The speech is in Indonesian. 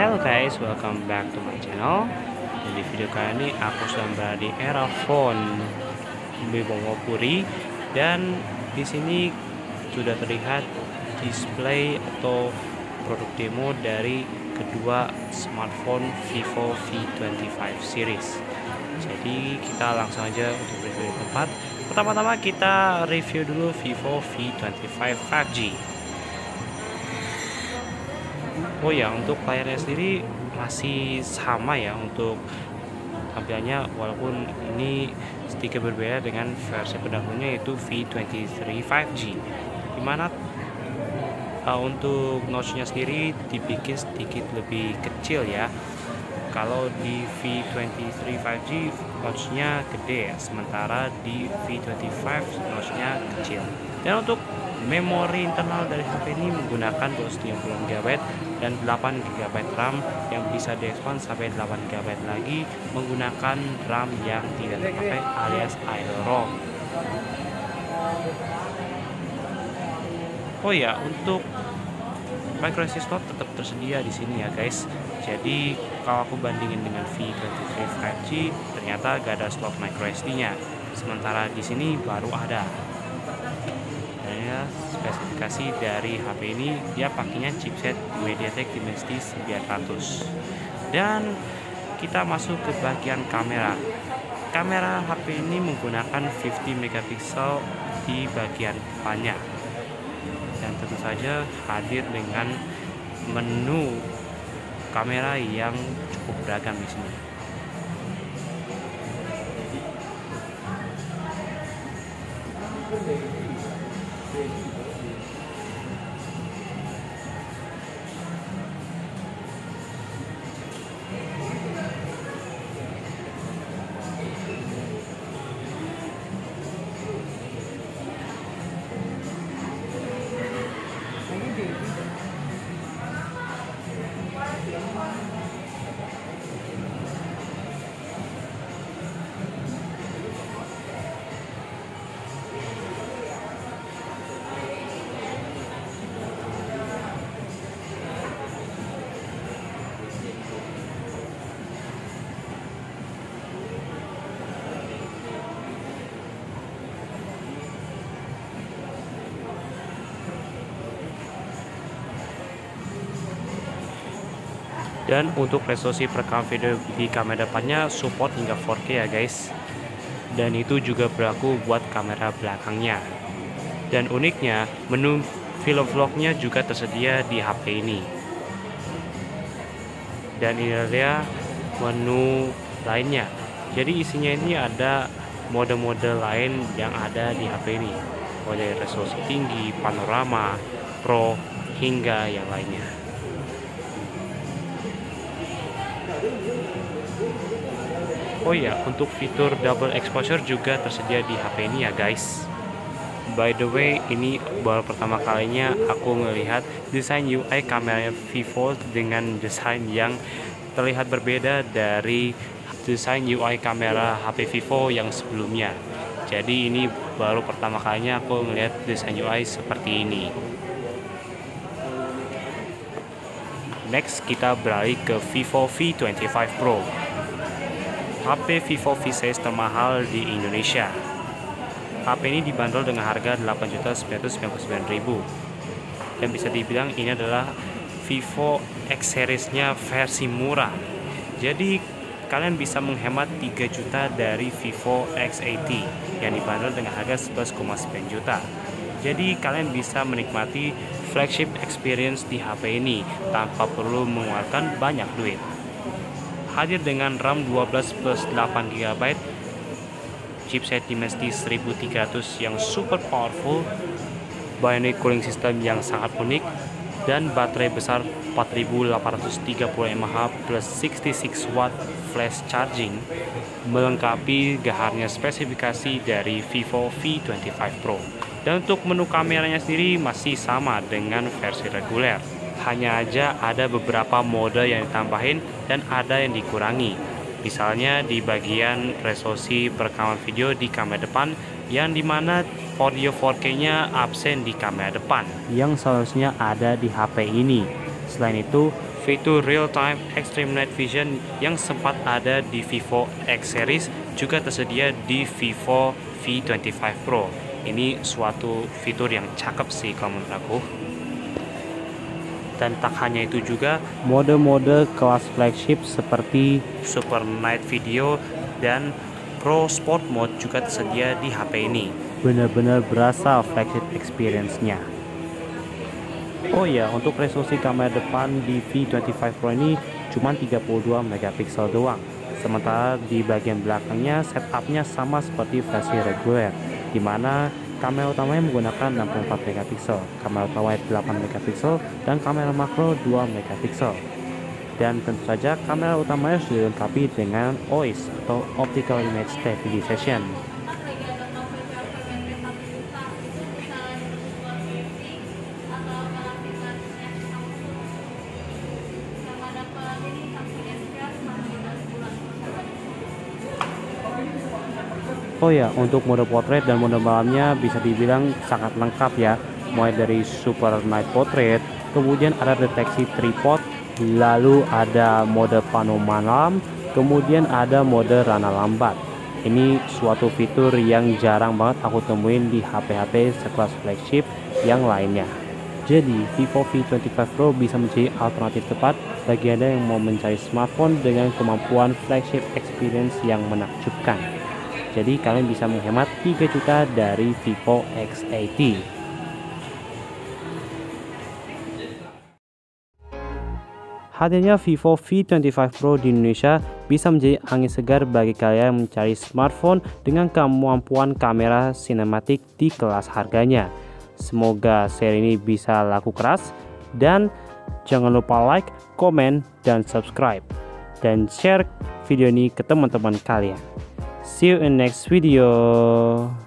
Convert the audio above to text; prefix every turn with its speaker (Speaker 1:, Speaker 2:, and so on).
Speaker 1: Hello guys, welcome back to my channel. Di video kali ini aku sedang berada di era phone Bebongopuri, dan di sini sudah terlihat display atau produk demo dari kedua smartphone Vivo V25 series. Jadi kita langsung aja untuk review di tempat. Pertama-tama kita review dulu Vivo V25 5G. Oh ya, untuk layarnya sendiri masih sama ya untuk tampilannya, walaupun ini sedikit berbeda dengan versi pendahulunya yaitu V23 5G, dimana untuk notch-nya sendiri dibikin sedikit lebih kecil ya. Kalau di V23 5G notch-nya gede ya, sementara di V25 notch-nya kecil. Dan untuk memori internal dari HP ini menggunakan 250 GB dan 8 GB RAM yang bisa diekspand sampai 8 GB lagi menggunakan RAM yang tidak terpakai alias idle ROM. Oh ya, untuk micro SD slot tetap tersedia di sini ya guys. Jadi kalau aku bandingin dengan V23 5G, ternyata gak ada slot micro SD-nya. Sementara di sini baru ada. Dan ya, spesifikasi dari HP ini, dia pakainya chipset MediaTek Dimensity 900. Dan kita masuk ke bagian kamera. Kamera HP ini menggunakan 50 megapiksel di bagian depannya. Dan tentu saja hadir dengan menu kamera yang cukup beragam di sini. Dan untuk resolusi perekam video di kamera depannya support hingga 4K ya guys. Dan itu juga berlaku buat kamera belakangnya. Dan uniknya, menu film vlognya juga tersedia di HP ini. Dan ini adalah menu lainnya. Jadi isinya ini ada mode-mode lain yang ada di HP ini, mulai resolusi tinggi, panorama, pro, hingga yang lainnya. Oh ya, untuk fitur double exposure juga tersedia di HP ini ya guys. By the way, ini baru pertama kalinya aku melihat desain UI kamera Vivo dengan desain yang terlihat berbeda dari desain UI kamera HP Vivo yang sebelumnya. Jadi ini baru pertama kalinya aku melihat desain UI seperti ini. Next, kita beralih ke Vivo V25 Pro. HP Vivo V series termahal di Indonesia. HP ini dibanderol dengan harga 8.999.000. Dan bisa dibilang ini adalah Vivo X Series-nya versi murah. Jadi kalian bisa menghemat 3 juta dari Vivo X80 yang dibanderol dengan harga 11,9 juta. Jadi kalian bisa menikmati flagship experience di HP ini tanpa perlu mengeluarkan banyak duit. Hadir dengan RAM 12 plus 8 GB, chipset Dimensity 1300 yang super powerful, bionic cooling system yang sangat unik, dan baterai besar 4830 mAh plus 66 watt flash charging, melengkapi gaharnya spesifikasi dari Vivo V25 Pro. Dan untuk menu kameranya sendiri masih sama dengan versi reguler. Hanya aja ada beberapa mode yang ditambahin dan ada yang dikurangi. Misalnya di bagian resolusi perekaman video di kamera depan, yang dimana audio 4K-nya absen di kamera depan, yang seharusnya ada di HP ini. Selain itu, fitur real-time extreme night vision yang sempat ada di Vivo X Series juga tersedia di Vivo V25 Pro. Ini suatu fitur yang cakep sih kalau menurut aku. Dan tak hanya itu juga, mode-mode kelas flagship seperti Super Night Video dan Pro Sport Mode juga tersedia di HP ini. Benar-benar berasa flagship experience-nya. Oh ya, untuk resolusi kamera depan di V25 Pro ini cuma 32 megapiksel doang. Sementara di bagian belakangnya setupnya sama seperti versi reguler, di mana kamera utamanya menggunakan 64 megapiksel, kamera ultrawide 8 megapiksel, dan kamera makro 2 megapiksel. Dan tentu saja kamera utamanya sudah dilengkapi dengan OIS atau Optical Image Stabilization. Oh ya, untuk mode portrait dan mode malamnya bisa dibilang sangat lengkap ya. Mulai dari Super Night Portrait, kemudian ada deteksi tripod, lalu ada mode panorama malam, kemudian ada mode rana lambat. Ini suatu fitur yang jarang banget aku temuin di HP-HP sekelas flagship yang lainnya. Jadi, Vivo V25 Pro bisa menjadi alternatif tepat bagi Anda yang mau mencari smartphone dengan kemampuan flagship experience yang menakjubkan. Jadi kalian bisa menghemat 3 juta dari Vivo X80. Hadirnya Vivo V25 Pro di Indonesia bisa menjadi angin segar bagi kalian yang mencari smartphone dengan kemampuan kamera sinematik di kelas harganya. Semoga seri ini bisa laku keras, dan jangan lupa like, komen, dan subscribe, dan share video ini ke teman-teman kalian. See you in next video.